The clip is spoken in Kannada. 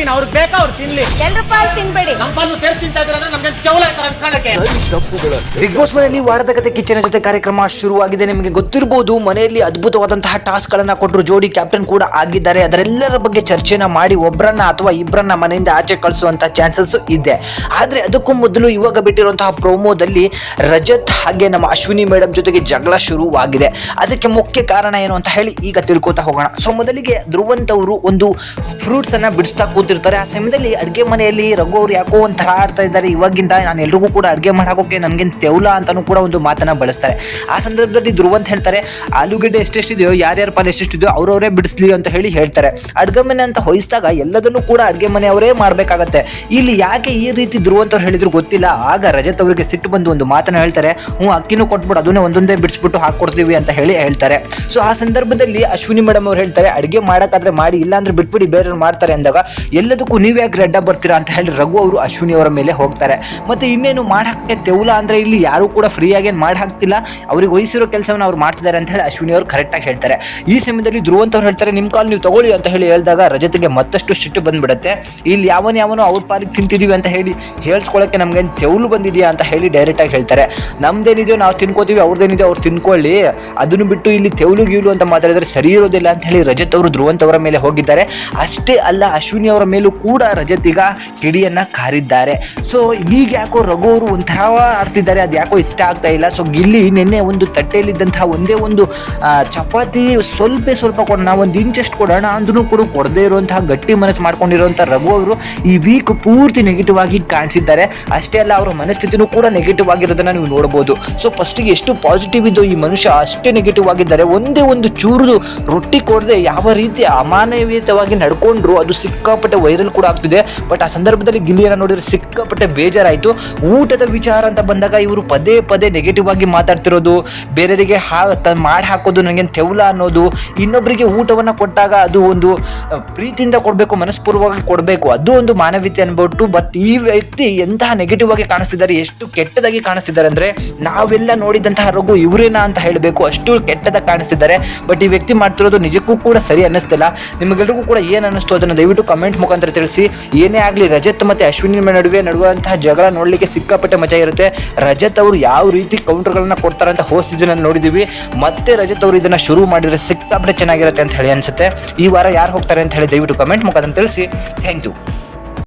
ತಿಂತೀನಿ, ಅವ್ರಿಗೆ ಬೇಕಾ ಅವ್ರು ತಿನ್ಲಿ. ಎಲ್ರ ಪಾಲ್ ತಿನ್ಬೇಡಿ. ನಮ್ಮ ಪಾಲು ಸೇರ್ಸಿ ತಿಂತಾ ಇದ್ರೆ ನಮ್ಗೆ ಚೌಲ ಅನ್ಸ್ಕೊಳಕ್ಕೆ. ಬಿಗ್ ಬಾಸ್ ಮನೆಯಲ್ಲಿ ವಾರದ ಕತೆ ಕಿಚ್ಚನ ಜೊತೆ ಕಾರ್ಯಕ್ರಮ ಶುರುವಾಗಿದೆ. ನಿಮಗೆ ಗೊತ್ತಿರಬಹುದು, ಮನೆಯಲ್ಲಿ ಅದ್ಭುತವಾದಂತಹ ಟಾಸ್ಕ್ ಗಳನ್ನ ಕೊಟ್ಟರು. ಜೋಡಿ ಕ್ಯಾಪ್ಟನ್ ಕೂಡ ಆಗಿದ್ದಾರೆ. ಅದರೆಲ್ಲರ ಬಗ್ಗೆ ಚರ್ಚೆನ ಮಾಡಿ ಒಬ್ಬರನ್ನ ಅಥವಾ ಇಬ್ಬರನ್ನ ಮನೆಯಿಂದ ಆಚೆ ಕಳಿಸುವಂತ ಚಾನ್ಸಸ್ ಇದೆ. ಆದ್ರೆ ಅದಕ್ಕೂ ಮೊದಲು ಇವಾಗ ಬಿಟ್ಟಿರುವಂತಹ ಪ್ರೋಮೋದಲ್ಲಿ ರಜತ್ ಹಾಗೆ ನಮ್ಮ ಅಶ್ವಿನಿ ಮೇಡಮ್ ಜೊತೆಗೆ ಜಗಳ ಶುರುವಾಗಿದೆ. ಅದಕ್ಕೆ ಮುಖ್ಯ ಕಾರಣ ಏನು ಅಂತ ಹೇಳಿ ಈಗ ತಿಳ್ಕೊತಾ ಹೋಗೋಣ. ಸೊ ಮೊದಲಿಗೆ ಧ್ರುವಂತ್ ಅವರು ಒಂದು ಫ್ರೂಟ್ಸ್ ಅನ್ನ ಬಿಡಿಸ್ತಾ ಕೂತಿರ್ತಾರೆ. ಆ ಸಮಯದಲ್ಲಿ ಅಡುಗೆ ಮನೆಯಲ್ಲಿ ರಘು ಅವರು ಯಾಕೋ ಒಂಥರ ಆಡ್ತಾ ಇದ್ದಾರೆ. ಇವಾಗಿಂದ ನಾನು ಎಲ್ರಿಗೂ ಕೂಡ ಅಡುಗೆ ಮಾಡೋಕೆ ನನಗೇನು ತೆವಲ ಅಂತಾನೂ ಕೂಡ ಒಂದು ಮಾತನ್ನ ಬಳಸ್ತಾರೆ. ಆ ಸಂದರ್ಭದಲ್ಲಿ ಧ್ರುವಂತ್ ಹೇಳ್ತಾರೆ, ಆಲೂಗಡ್ಡೆ ಎಷ್ಟೆಷ್ಟಿದೆಯೋ ಯಾರ್ಯಾರ ಪಾಲು ಎಷ್ಟೆಷ್ಟಿದೆಯೋ ಅವ್ರವರೇ ಬಿಡಿಸ್ಲಿ ಅಂತ ಹೇಳಿ ಹೇಳ್ತಾರೆ. ಅಡುಗೆ ಮನೆ ಅಂತ ಹೊಯಿಸಿದಾಗ ಎಲ್ಲದನ್ನು ಕೂಡ ಅಡುಗೆ ಮನೆಯವರೇ ಮಾಡಬೇಕಾಗತ್ತೆ. ಇಲ್ಲಿ ಯಾಕೆ ಈ ರೀತಿ ಧ್ರುವಂತ್ ಅವ್ರು ಹೇಳಿದ್ರು ಗೊತ್ತಿಲ್ಲ. ಆಗ ರಜತ್ ಅವರಿಗೆ ಸಿಟ್ಟು ಬಂದು ಒಂದು ಮಾತನ್ನ ಹೇಳ್ತಾರೆ, ಅಕ್ಕಿನೂ ಕೊಟ್ಬಿಟ್ಟು ಅದನ್ನೇ ಒಂದೊಂದೇ ಬಿಡಿಸ್ಬಿಟ್ಟು ಹಾಕೊಡ್ತೀವಿ ಅಂತ ಹೇಳಿ ಹೇಳ್ತಾರೆ. ಸೊ ಆ ಸಂದರ್ಭದಲ್ಲಿ ಅಶ್ವಿನಿ ಮೇಡಮ್ ಅವ್ರು ಹೇಳ್ತಾರೆ, ಅಡುಗೆ ಮಾಡೋಕ್ಕಾದ್ರೆ ಮಾಡಿ, ಇಲ್ಲಾಂದ್ರೆ ಬಿಟ್ಬಿಡಿ, ಬೇರೆಯವ್ರು ಮಾಡ್ತಾರೆ ಅಂದಾಗ ಎಲ್ಲದಕ್ಕೂ ನೀವು ಯಾಕೆ ರೆಡ್ಡ ಬರ್ತೀರಾ ಅಂತ ಹೇಳಿ ರಘು ಅವರು ಅಶ್ವಿನಿ ಅವರ ಮೇಲೆ ಹೋಗ್ತಾರೆ. ಮತ್ತೆ ಇನ್ನೇನು ಮಾಡಾಕ್ತೆ ತೆವಲ ಅಂದ್ರೆ ಇಲ್ಲಿ ಯಾರು ಕೂಡ ಫ್ರೀಯಾಗಿ ಏನು ಮಾಡಿ ಹಾಕ್ತಿಲ್ಲ, ಅವ್ರಿಗೆ ವಹಿಸಿರೋ ಕೆಲಸವನ್ನು ಅವ್ರು ಮಾಡ್ತಿದ್ದಾರೆ ಅಂತ ಹೇಳಿ ಅಶ್ವಿನಿ ಅವರು ಕರೆಕ್ಟಾಗಿ ಹೇಳ್ತಾರೆ. ಈ ಸಮಯದಲ್ಲಿ ಧ್ರುವಂತ್ ಅವ್ರು ಹೇಳ್ತಾರೆ, ನಿಮ್ಮ ಕಾಲ್ ನೀವು ತಗೊಳ್ಳಿ ಅಂತ ಹೇಳಿ ಹೇಳಿದಾಗ ರಜತ್ಗೆ ಮತ್ತಷ್ಟು ಸಿಟ್ಟು ಬಂದ್ಬಿಡುತ್ತೆ. ಇಲ್ಲಿ ಯಾವನೋ ಅವ್ರ ಪಾಲಿಗೆ ತಿಂತಿದೀವಿ ಅಂತ ಹೇಳಿ ಹೇಳ್ಸ್ಕೊಳ್ಳೋಕೆ ನಮ್ಗೇನು ತೆವಲು ಬಂದಿದೆಯಾ ಅಂತ ಹೇಳಿ ಡೈರೆಕ್ಟಾಗಿ ಹೇಳ್ತಾರೆ. ನಮ್ದೇನಿದೆಯೋ ನಾವು ತಿನ್ಕೋತೀವಿ, ಅವ್ರದ್ದೇನಿದೆಯೋ ಅವ್ರು ತಿನ್ಕೊಳ್ಳಿ, ಅದನ್ನು ಬಿಟ್ಟು ಇಲ್ಲಿ ತೆವಲು ಗೀಲು ಅಂತ ಮಾತಾಡಿದ್ರೆ ಸರಿ ಇರೋದಿಲ್ಲ ಅಂತ ಹೇಳಿ ರಜತ್ ಅವರು ಧ್ರುವಂತ್ ಅವರ ಮೇಲೆ ಹೋಗಿದ್ದಾರೆ. ಅಷ್ಟೇ ಅಲ್ಲ, ಅಶ್ವಿನಿ ಅವರ ಮೇಲೂ ಕೂಡ ರಜತ್ ಈಗ ಕಿಡಿಯನ್ನ ಕಾರಿದ್ದಾರೆ. ಸೊ ಈಗ ಯಾಕೋ ರಘು ಅವರು ಒಂಥರ ಆಡ್ತಿದ್ದಾರೆ, ಅದು ಯಾಕೋ ಇಷ್ಟ ಆಗ್ತಾ ಇಲ್ಲ. ಸೊ ಗಿಲ್ಲಿ ನಿನ್ನೆ ಒಂದು ತಟ್ಟೆಯಲ್ಲಿದ್ದಂತಹ ಒಂದೇ ಒಂದು ಚಪಾತಿ ಸ್ವಲ್ಪ ಕೊಡೋಣ, ಒಂದು ಇಂಚಷ್ಟು ಕೊಡೋಣ ಅಂದ್ರೂ ಕೂಡ ಕೊಡದೇ ಇರುವಂತಹ ಗಟ್ಟಿ ಮನಸ್ಸು ಮಾಡ್ಕೊಂಡಿರುವಂಥ ರಘು ಅವರು ಈ ವೀಕ್ ಪೂರ್ತಿ ನೆಗೆಟಿವ್ ಆಗಿ ಕಾಣಿಸಿದ್ದಾರೆ. ಅಷ್ಟೇ ಅಲ್ಲ, ಅವರ ಮನಸ್ಥಿತಿನೂ ಕೂಡ ನೆಗೆಟಿವ್ ಆಗಿರೋದನ್ನ ನೀವು ನೋಡ್ಬೋದು. ಸೊ ಫಸ್ಟಿಗೆ ಎಷ್ಟು ಪಾಸಿಟಿವ್ ಇದ್ದು ಈ ಮನುಷ್ಯ ಅಷ್ಟೇ ನೆಗೆಟಿವ್ ಆಗಿದ್ದಾರೆ. ಒಂದೇ ಒಂದು ಚೂರು ರೊಟ್ಟಿ ಕೊಡದೆ ಯಾವ ರೀತಿ ಅಮಾನವೀಯತವಾಗಿ ನಡ್ಕೊಂಡ್ರು, ಅದು ಸಿಕ್ಕಾಪಟ್ಟೆ ವೈರಲ್ ಕೂಡ ಆಗ್ತಿದೆ. ಬಟ್ ಆ ಸಂದರ್ಭದಲ್ಲಿ ಗಿಲ್ಲಿಯನ್ನ ನೋಡಿದ್ರೆ ಸಿಕ್ಕಾಪಟ್ಟೆ ಬೇಜಾರಾಯಿತು. ಊಟದ ವಿಚಾರ ಅಂತ ಬಂದಾಗ ಇವರು ಪದೇ ನೆಗೆಟಿವ್ ಆಗಿ ಮಾತಾಡ್ತಿರೋದು, ಬೇರೆಯವರಿಗೆ ಮಾಡಿ ಹಾಕೋದು, ನನಗೆ ತೆವಲ ಅನ್ನೋದು, ಇನ್ನೊಬ್ಬರಿಗೆ ಊಟವನ್ನು ಕೊಟ್ಟಾಗ ಅದು ಒಂದು ಪ್ರೀತಿಯಿಂದ ಕೊಡಬೇಕು, ಮನಸ್ಪೂರ್ವವಾಗಿ ಕೊಡಬೇಕು, ಅದು ಒಂದು ಮಾನವೀಯತೆ ಅನ್ಬಿಟ್ಟು. ಬಟ್ ಈ ವ್ಯಕ್ತಿ ಎಂತಹ ನೆಗೆಟಿವ್ ಆಗಿ ಕಾಣಿಸ್ತಿದ್ದಾರೆ, ಎಷ್ಟು ಕೆಟ್ಟದಾಗಿ ಕಾಣಿಸ್ತಿದ್ದಾರೆ ಅಂದ್ರೆ ನಾವೆಲ್ಲ ನೋಡಿದಂತಹ ರಘು ಇವರೇನಾ ಅಂತ ಹೇಳಬೇಕು, ಅಷ್ಟು ಕೆಟ್ಟದಾಗಿ ಕಾಣಿಸ್ತಿದ್ದಾರೆ. ಬಟ್ ಈ ವ್ಯಕ್ತಿ ಮಾಡ್ತಿರೋದು ನಿಜಕ್ಕೂ ಕೂಡ ಸರಿ ಅನ್ನಿಸ್ತಿಲ್ಲ. ನಿಮಗೆಲ್ಲರಿಗೂ ಕೂಡ ಏನು ಅನ್ನಿಸ್ತು ಅದನ್ನು ದಯವಿಟ್ಟು ಕಮೆಂಟ್ ಮುಖಾಂತರ ತಿಳಿಸಿ. ಏನೇ ಆಗಲಿ, ರಜತ್ ಮತ್ತು ಅಶ್ವಿನಿ ನಡುವಂತಹ ಜಗಳ ನೋಡಲಿಕ್ಕೆ ಸಿಕ್ಕಾಪಟ್ಟೆ ಮಜಾ ಇರುತ್ತೆ. ರಜತ್ ಅವರು ಯಾವ ರೀತಿ ಕೌಂಟರ್ಗಳನ್ನ ಕೊಡ್ತಾರೆ ಅಂತ ಹೋಸ್ಟ್ ಸೀಸನ್ ಅಲ್ಲಿ ನೋಡಿದೀವಿ. ಮತ್ತೆ ರಜತ್ ಅವರು ಇದನ್ನ ಶುರು ಮಾಡಿದ್ರೆ ಸಿಕ್ಕಾಪಟ್ಟೆ ಚೆನ್ನಾಗಿರುತ್ತೆ ಅಂತ ಹೇಳಿ ಅನ್ಸುತ್ತೆ. ಈ ವಾರ ಯಾರು ಹೋಗ್ತಾರೆ ಅಂತ ಹೇಳಿ ದಯವಿಟ್ಟು ಕಮೆಂಟ್ ಮುಖಾಂತರ ತಿಳಿಸಿ. Thank you.